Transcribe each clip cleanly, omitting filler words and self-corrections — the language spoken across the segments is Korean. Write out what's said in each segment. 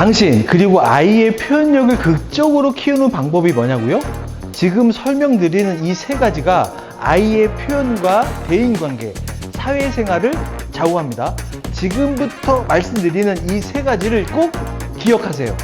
당신 그리고 아이의 표현력을 극적으로 키우는 방법이 뭐냐고요? 지금 설명드리는 이 세 가지가 아이의 표현과 대인관계, 사회생활을 좌우합니다. 지금부터 말씀드리는 이 세 가지를 꼭 기억하세요.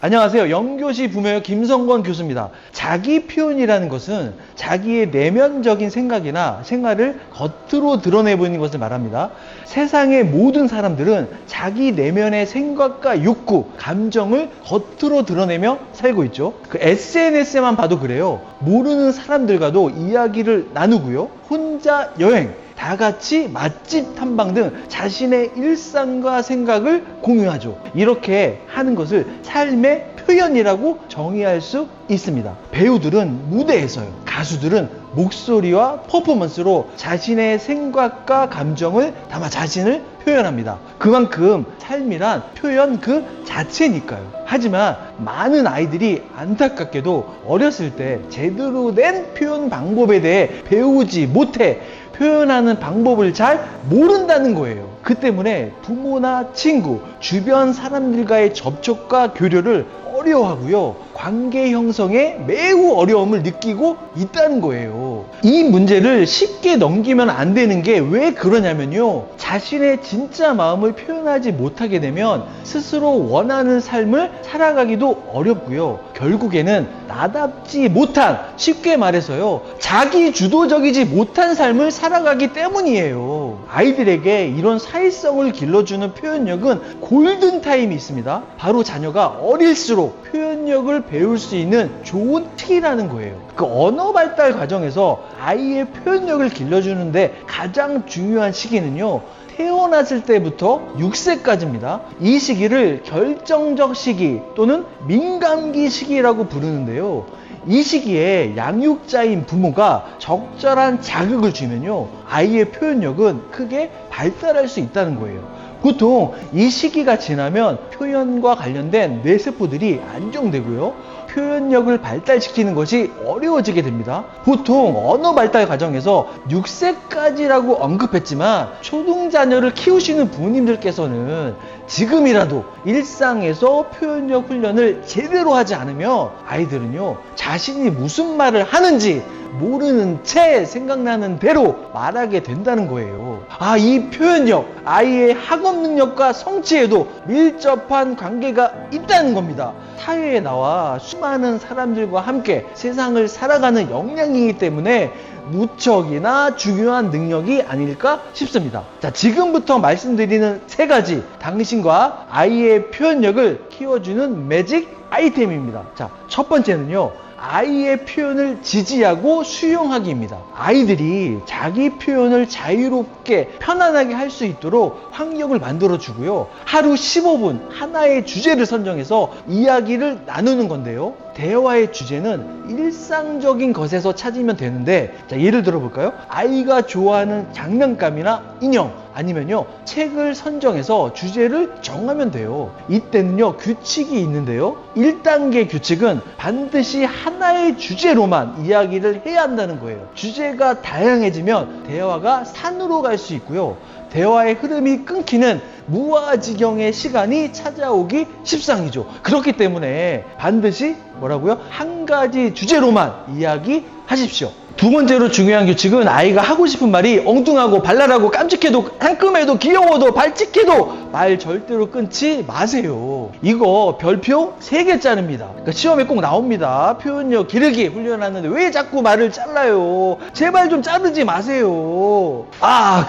안녕하세요. 영교시 부모의 김성권 교수입니다. 자기 표현이라는 것은 자기의 내면적인 생각이나 생활을 겉으로 드러내보이는 것을 말합니다. 세상의 모든 사람들은 자기 내면의 생각과 욕구, 감정을 겉으로 드러내며 살고 있죠. 그 SNS에만 봐도 그래요. 모르는 사람들과도 이야기를 나누고요. 혼자 여행, 다 같이 맛집 탐방 등 자신의 일상과 생각을 공유하죠. 이렇게 하는 것을 삶의 표현이라고 정의할 수 있습니다. 배우들은 무대에서요. 가수들은 목소리와 퍼포먼스로 자신의 생각과 감정을 담아 자신을 표현합니다. 그만큼 삶이란 표현 그 자체니까요. 하지만 많은 아이들이 안타깝게도 어렸을 때 제대로 된 표현 방법에 대해 배우지 못해 표현하는 방법을 잘 모른다는 거예요. 그 때문에 부모나 친구, 주변 사람들과의 접촉과 교류를 어려워하고요. 관계 형성에 매우 어려움을 느끼고 있다는 거예요. 이 문제를 쉽게 넘기면 안 되는 게 왜 그러냐면요. 자신의 진짜 마음을 표현하지 못하게 되면 스스로 원하는 삶을 살아가기도 어렵고요. 결국에는 나답지 못한, 쉽게 말해서요, 자기 주도적이지 못한 삶을 살아가기 때문이에요. 아이들에게 이런 사회성을 길러주는 표현력은 골든타임이 있습니다. 바로 자녀가 어릴수록 표현력을 배울 수 있는 좋은 시기라는 거예요. 그 언어 발달 과정에서 아이의 표현력을 길러주는데 가장 중요한 시기는요, 태어났을 때부터 6세까지입니다. 이 시기를 결정적 시기 또는 민감기 시기라고 부르는데요. 이 시기에 양육자인 부모가 적절한 자극을 주면요, 아이의 표현력은 크게 발달할 수 있다는 거예요. 보통 이 시기가 지나면 표현과 관련된 뇌세포들이 안정되고요. 표현력을 발달시키는 것이 어려워지게 됩니다. 보통 언어 발달 과정에서 6세까지라고 언급했지만 초등자녀를 키우시는 부모님들께서는 지금이라도 일상에서 표현력 훈련을 제대로 하지 않으면 아이들은요, 자신이 무슨 말을 하는지 모르는 채 생각나는 대로 말하게 된다는 거예요. 이 표현력, 아이의 학업 능력과 성취에도 밀접한 관계가 있다는 겁니다. 사회에 나와 수많은 사람들과 함께 세상을 살아가는 역량이기 때문에 무척이나 중요한 능력이 아닐까 싶습니다. 자, 지금부터 말씀드리는 세 가지, 당신과 아이의 표현력을 키워주는 매직 아이템입니다. 자, 첫 번째는요, 아이의 표현을 지지하고 수용하기입니다. 아이들이 자기 표현을 자유롭게 편안하게 할 수 있도록 환경을 만들어주고요. 하루 15분 하나의 주제를 선정해서 이야기를 나누는 건데요. 대화의 주제는 일상적인 것에서 찾으면 되는데, 자, 예를 들어볼까요? 아이가 좋아하는 장난감이나 인형, 아니면요, 책을 선정해서 주제를 정하면 돼요. 이때는요, 규칙이 있는데요. 1단계 규칙은 반드시 하나의 주제로만 이야기를 해야 한다는 거예요. 주제가 다양해지면 대화가 산으로 갈 수 있고요. 대화의 흐름이 끊기는 무아지경의 시간이 찾아오기 십상이죠. 그렇기 때문에 반드시 뭐라고요? 한 가지 주제로만 이야기하십시오. 두 번째로 중요한 규칙은 아이가 하고 싶은 말이 엉뚱하고 발랄하고 깜찍해도 상큼해도 귀여워도 발칙해도 말 절대로 끊지 마세요. 이거 별표 3개짜리입니다. 그러니까 시험에 꼭 나옵니다. 표현력 기르기 훈련하는데 왜 자꾸 말을 잘라요? 제발 좀 자르지 마세요.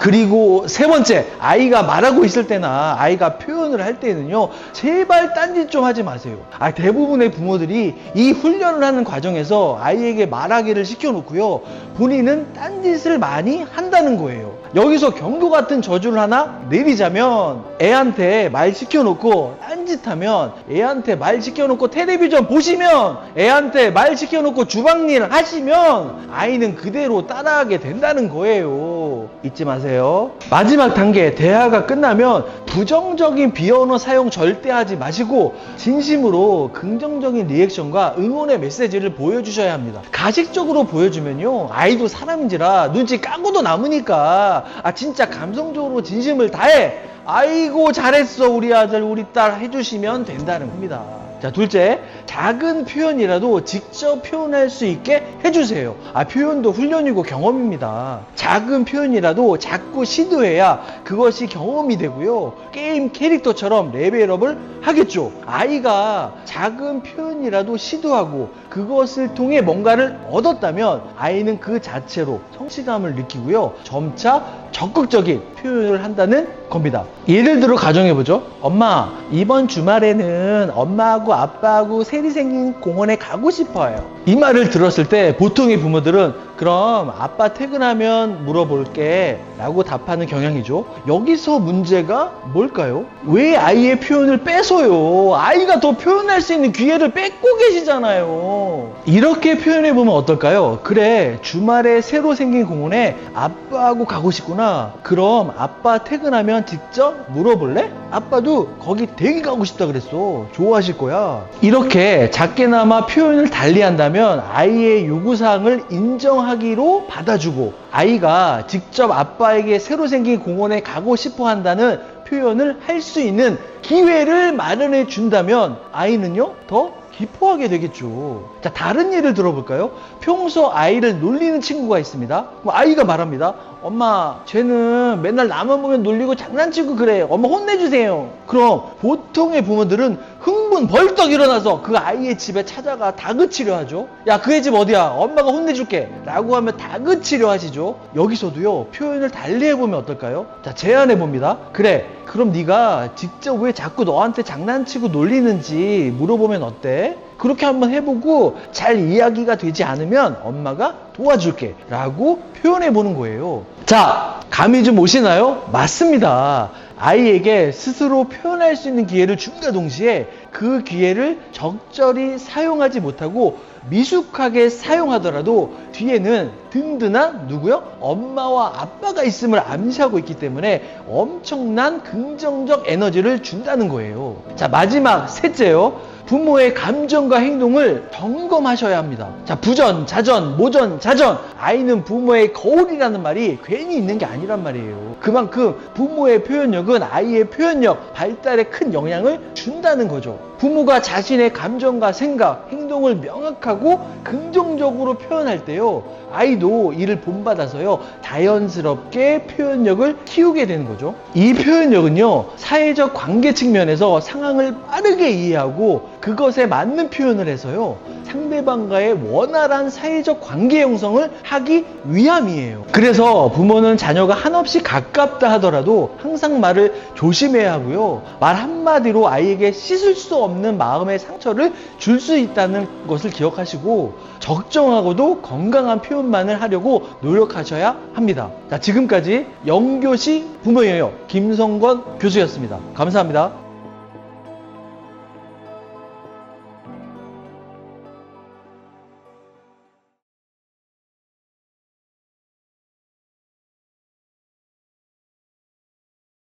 그리고 세 번째, 아이가 말하고 있을 때나 아이가 표현을 할 때는요, 제발 딴짓 좀 하지 마세요. 대부분의 부모들이 이 훈련을 하는 과정에서 아이에게 말하기를 시켜놓고요, 본인은 딴짓을 많이 한다는 거예요. 여기서 경고 같은 저주를 하나 내리자면, 애한테 말 시켜놓고 딴짓하면, 애한테 말 시켜놓고 텔레비전 보시면, 애한테 말 시켜놓고 주방일 하시면 아이는 그대로 따라하게 된다는 거예요. 잊지 마세요. 마지막 단계, 대화가 끝나면 부정적인 비언어 사용 절대 하지 마시고 진심으로 긍정적인 리액션과 응원의 메시지를 보여주셔야 합니다. 가식적으로 보여주면요, 아이도 사람인지라 눈치 까고도 남으니까 진짜 감성적으로 진심을 다해 아이고 잘했어 우리 아들 우리 딸 해주시면 된다는 겁니다. 자, 둘째, 작은 표현이라도 직접 표현할 수 있게 해주세요. 표현도 훈련이고 경험입니다. 작은 표현이라도 자꾸 시도해야 그것이 경험이 되고요. 게임 캐릭터처럼 레벨업을 하겠죠. 아이가 작은 표현이라도 시도하고 그것을 통해 뭔가를 얻었다면 아이는 그 자체로 성취감을 느끼고요. 점차 적극적인 표현을 한다는 겁니다. 예를 들어 가정해보죠. 엄마, 이번 주말에는 엄마하고 아빠하고 새리 생긴 공원에 가고 싶어요. 이 말을 들었을 때 보통의 부모들은 그럼 아빠 퇴근하면 물어볼게 라고 답하는 경향이죠. 여기서 문제가 뭘까요? 왜 아이의 표현을 뺏어요? 아이가 더 표현할 수 있는 기회를 뺏고 계시잖아요. 이렇게 표현해보면 어떨까요? 그래, 주말에 새로 생긴 공원에 아빠하고 가고 싶구나. 그럼 아빠 퇴근하면 직접 물어볼래? 아빠도 거기 되게 가고 싶다 그랬어. 좋아하실 거야. 이렇게 작게나마 표현을 달리한다면 아이의 요구사항을 인정하기로 받아주고 아이가 직접 아빠에게 새로 생긴 공원에 가고 싶어 한다는 표현을 할 수 있는 기회를 마련해 준다면 아이는요, 더 기뻐하게 되겠죠. 자, 다른 예를 들어볼까요? 평소 아이를 놀리는 친구가 있습니다. 아이가 말합니다. 엄마, 쟤는 맨날 나만 보면 놀리고 장난치고 그래. 엄마 혼내주세요. 그럼 보통의 부모들은 흥분 벌떡 일어나서 그 아이의 집에 찾아가 다그치려 하죠. 야, 그 애 집 어디야? 엄마가 혼내줄게. 라고 하면 다그치려 하시죠. 여기서도요, 표현을 달리 해보면 어떨까요? 자, 제안해봅니다. 그래, 그럼 네가 직접 왜 자꾸 너한테 장난치고 놀리는지 물어보면 어때? 그렇게 한번 해보고 잘 이야기가 되지 않으면 엄마가 도와줄게 라고 표현해보는 거예요. 자, 감이 좀 오시나요? 맞습니다. 아이에게 스스로 표현할 수 있는 기회를 줌과 동시에 그 기회를 적절히 사용하지 못하고 미숙하게 사용하더라도 뒤에는 든든한 누구요? 엄마와 아빠가 있음을 암시하고 있기 때문에 엄청난 긍정적 에너지를 준다는 거예요. 자, 마지막 셋째요. 부모의 감정과 행동을 점검하셔야 합니다. 자, 부전, 자전, 모전, 자전. 아이는 부모의 거울이라는 말이 괜히 있는 게 아니란 말이에요. 그만큼 부모의 표현력은 아이의 표현력, 발달에 큰 영향을 준다는 거죠. 부모가 자신의 감정과 생각, 행동을 명확하고 긍정적으로 표현할 때요, 아이도 이를 본받아서요, 자연스럽게 표현력을 키우게 되는 거죠. 이 표현력은요, 사회적 관계 측면에서 상황을 빠르게 이해하고 그것에 맞는 표현을 해서요, 상대방과의 원활한 사회적 관계 형성을 하기 위함이에요. 그래서 부모는 자녀가 한없이 가깝다 하더라도 항상 말을 조심해야 하고요, 말 한마디로 아이에게 씻을 수 없는 마음의 상처를 줄 수 있다는 것을 기억하시고 적정하고도 건강한 표현만을 하려고 노력하셔야 합니다. 자, 지금까지 영교시 부모예요 김성권 교수였습니다. 감사합니다.